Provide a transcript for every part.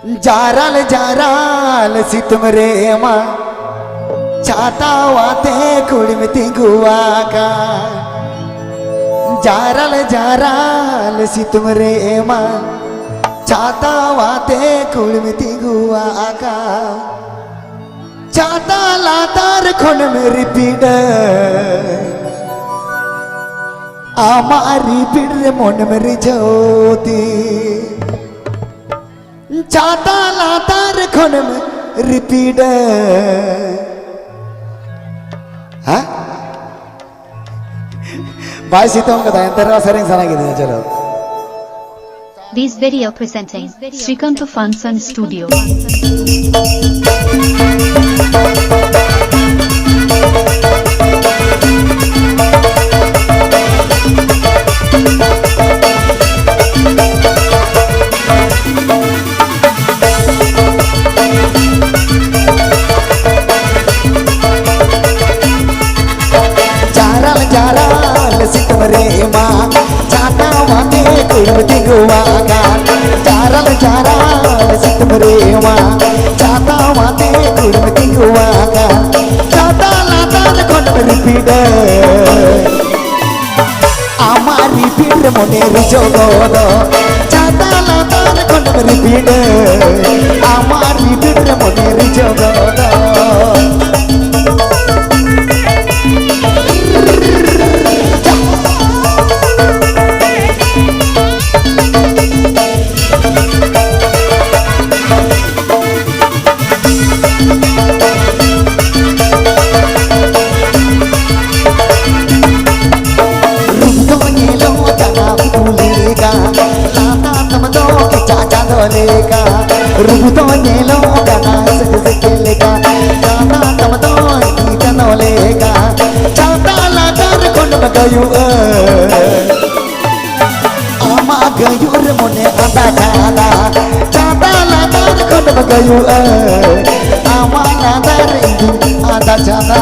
जाराल जाराल सितमरे मा छाता वाते कुड़मिति गुआ का जाराल जाराल सितमरे मा छाता वाते कुड़मिति गुआ का छाता लातार खोन मेरी पीड़ आमारी पीड़ मन मेरी ज्योति छाता लातार खोन में रिपीट हाँ भाई सीतों का दायन तेरा सरिंग सना की दिया चलो This video presenting Srikanto Funson Studio. सितमरे माँ छाता वाते कुड़मिति गुआ का जाराल जाराल सितमरे माँ छाता वाते कुड़मिति गुआ का छाता लातार खोन मेरी पीड़ आमारी पीड़ मोने रिजोगोद छाता लातार खोन मेरी पीड़ आमारी पीड़ मोने रिजोगोद रुबुतो नेलो गाना सजसे खेलेगा गाना तमतो गीता नोलेगा चाता लातार खोन बगायु आमा गयुर मोने आदा चाला चाता लातार खोन बगायु आमा लातार इंदु आदा चाला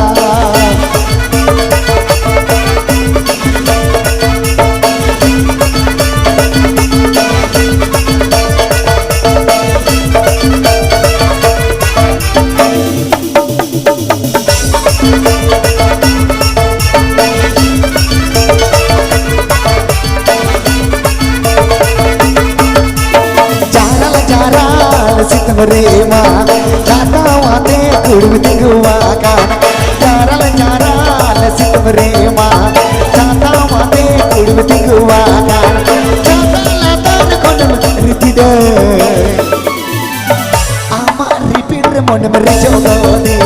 सितमरे माँ छाता वाते कुड़मिति गुआ का जाराल जाराल सितमरे माँ छाता वाते कुड़मिति गुआ का छाता लातार खोन मेरी पीड़ आमारी पीड़ मन मेरी जोगोदी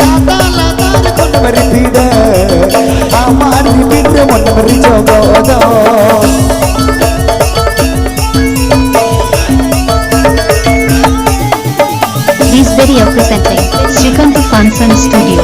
छाता लातार खोन मेरी पीड़ आमारी पीड़ मन मेरी जोगोद This video presenting Srikanto Funson Studio.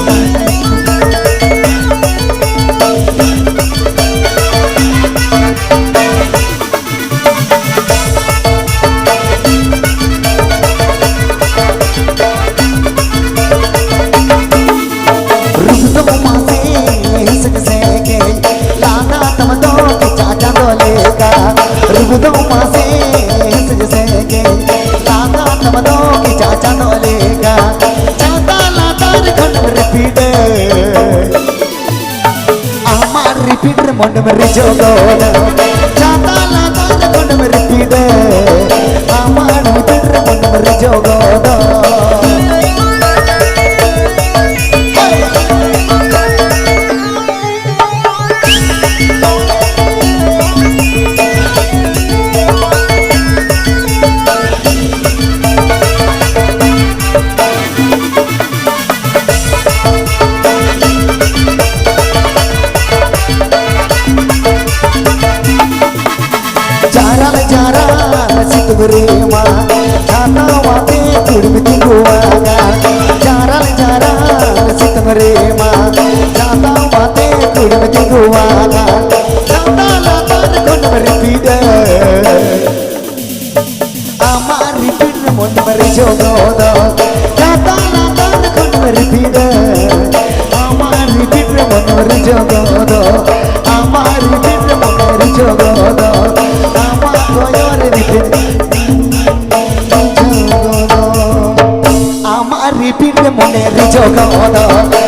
मन मेरी जोगोद छाता लातार खोन मेरी पीड़ आमारी पीड़ मन मेरी जोगोद सितमरे माँ छाता वाते कुड़मिति गुआ का जाराल जाराल सितमरे माँ छाता वाते कुड़मिति गुआ का छाता लातार खोन मेरी पीड़ आमारी पीड़ मन मेरी जोगोद छाता लातार खोन मेरी पीड़ आमारी पीड़ मन मेरी जोगोद आमारी पीड़ मन मेरी जोगोद आमा कोयोर रिपीड़ रिपीट रे मने रिजगद